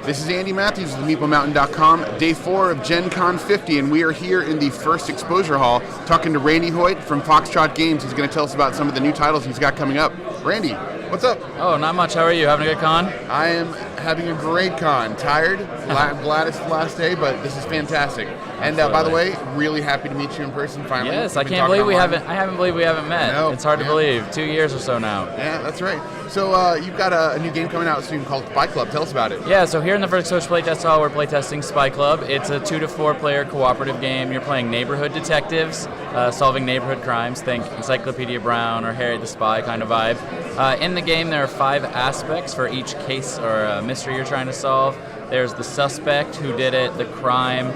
This is Andy Matthews of theMeepleMountain.com, day 4 of Gen Con 50, and we are here in the first exposure hall talking to Randy Hoyt from Foxtrot Games. He's going to tell us about some of the new titles he's got coming up. Randy, what's up? Oh, not much. How are you? Having a good con? I am having a great con. Tired, glad it's the last day, but this is fantastic. And by the way, really happy to meet you in person finally. Yes, I can't believe we haven't met. No, it's hard to believe. 2 years or so now. Yeah, that's right. So you've got a new game coming out soon called Spy Club. Tell us about it. Yeah, so here in the first social playtest hall, we're playtesting Spy Club. It's a 2 to 4 player cooperative game. You're playing neighborhood detectives, solving neighborhood crimes. Think Encyclopedia Brown or Harry the Spy kind of vibe. In the game, there are 5 aspects for each case or mystery you're trying to solve. There's the suspect, who did it, the crime,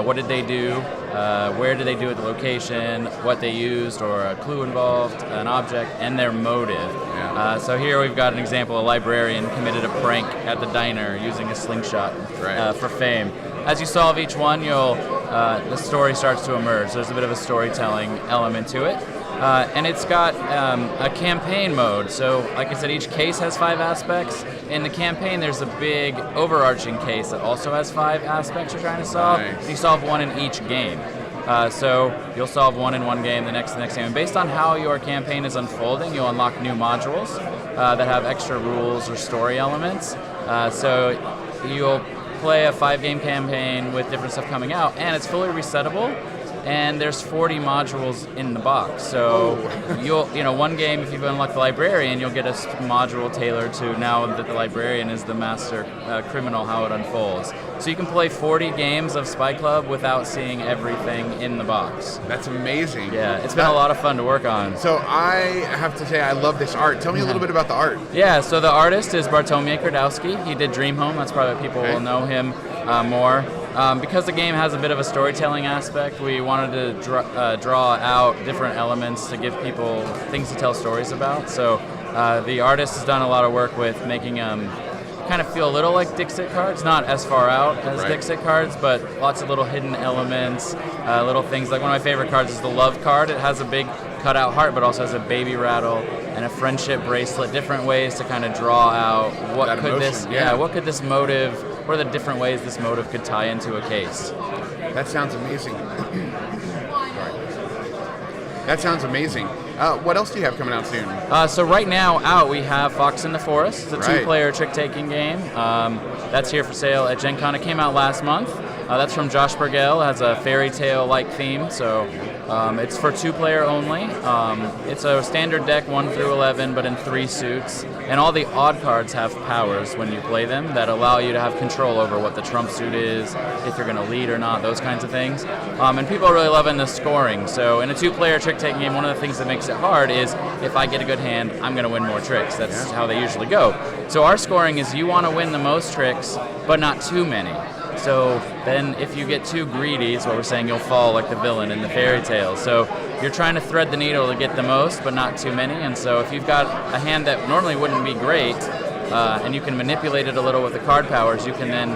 what did they do, where did they do it, the location, what they used, or a clue involved, an object, and their motive. Yeah. So here we've got an example. A librarian committed a prank at the diner using a slingshot for fame. As you solve each one, the story starts to emerge. There's a bit of a storytelling element to it. And it's got a campaign mode. So, like I said, each case has 5 aspects. In the campaign, there's a big overarching case that also has 5 aspects you're trying to solve. Nice. So you solve one in each game. So you'll solve one in one game, the next game. And based on how your campaign is unfolding, you'll unlock new modules that have extra rules or story elements. So you'll play a 5-game campaign with different stuff coming out, and it's fully resettable. And there's 40 modules in the box. So one game, if you've unlocked the librarian, you'll get a module tailored to now that the librarian is the master criminal, how it unfolds. So you can play 40 games of Spy Club without seeing everything in the box. That's amazing. Yeah, it's been a lot of fun to work on. So I have to say I love this art. Tell me a little bit about the art. Yeah, so the artist is Bartłomiej Kordowski. He did Dream Home. That's probably what people will know him more. Because the game has a bit of a storytelling aspect, we wanted to draw out different elements to give people things to tell stories about. So the artist has done a lot of work with making kind of feel a little like Dixit cards, not as far out as Dixit cards, but lots of little hidden elements, little things. Like one of my favorite cards is the love card. It has a big cutout heart, but also has a baby rattle and a friendship bracelet. Different ways to kind of draw out what could this motive. What are the different ways this motive could tie into a case? That sounds amazing. That sounds amazing. What else do you have coming out soon? So right now we have Fox in the Forest. It's a 2-player trick-taking game. That's here for sale at Gen Con. It came out last month. That's from Josh Burgell. It has a fairy tale-like theme, so it's for 2-player only. It's a standard deck 1 through 11, but in 3 suits. And all the odd cards have powers when you play them that allow you to have control over what the trump suit is, if you're going to lead or not, those kinds of things. And people are really loving the scoring. So in a 2-player trick-taking game, one of the things that makes it hard is if I get a good hand, I'm going to win more tricks. That's how they usually go. So our scoring is you want to win the most tricks, but not too many. So then if you get too greedy, is what we're saying, you'll fall like the villain in the fairy tale. So you're trying to thread the needle to get the most, but not too many. And so if you've got a hand that normally wouldn't be great, and you can manipulate it a little with the card powers, you can then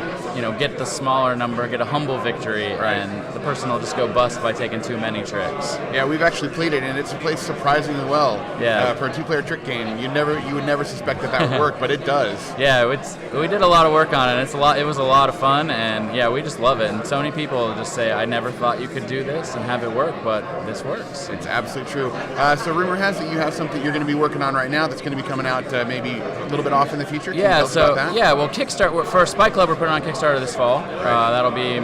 get the smaller number, get a humble victory, and the person will just go bust by taking too many tricks. Yeah, we've actually played it, and it's played surprisingly well. Yeah. For a 2-player trick game, you would never suspect that would work, but it does. Yeah, we did a lot of work on it. It was a lot of fun, and yeah, we just love it. And so many people just say, I never thought you could do this and have it work, but this works. It's absolutely true. So rumor has it you have something you're going to be working on right now that's going to be coming out maybe a little bit off in the future. Can you tell us about that? Well, Kickstarter for Spy Club, we're putting on Kickstarter this fall. That'll be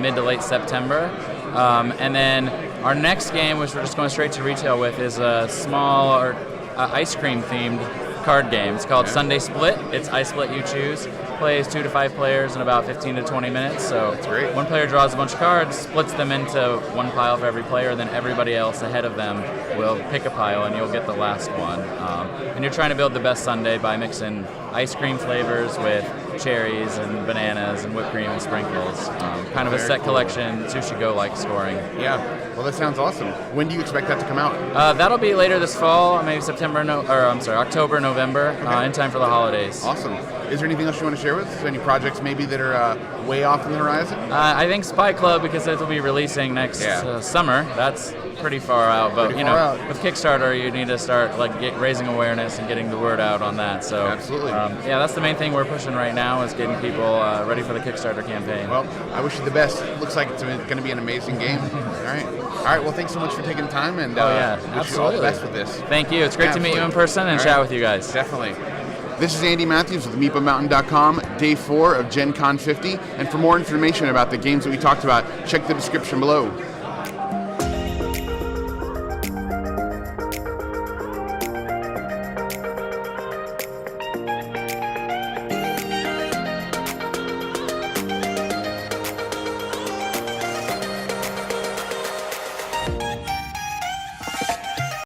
mid to late September. And then our next game, which we're just going straight to retail with, is a small ice cream themed card game. It's called Sundae Split. It's I Split You Choose. Plays 2 to 5 players in about 15 to 20 minutes. So that's great. One player draws a bunch of cards, splits them into one pile for every player, and then everybody else ahead of them will pick a pile, and you'll get the last one. And you're trying to build the best sundae by mixing ice cream flavors with cherries and bananas and whipped cream and sprinkles. Kind of a set collection, Sushi Go-like scoring. Yeah, well that sounds awesome. When do you expect that to come out? That'll be later this fall, maybe October, November, in time for the holidays. Awesome. Is there anything else you want to share with us? Any projects maybe that are way off in the horizon? I think Spy Club, because it will be releasing next summer. That's pretty far out. But Pretty far out. with Kickstarter, you need to start raising awareness and getting the word out on that. So Absolutely. Yeah, that's the main thing we're pushing right now is getting people ready for the Kickstarter campaign. Well, I wish you the best. It looks like it's going to be an amazing game. All right. Well, thanks so much for taking the time, and wish you all the best with this. Thank you. It's great to meet you in person and chat with you guys. Definitely. This is Andy Matthews with MeepleMountain.com, day 4 of Gen Con 50. And for more information about the games that we talked about, check the description below.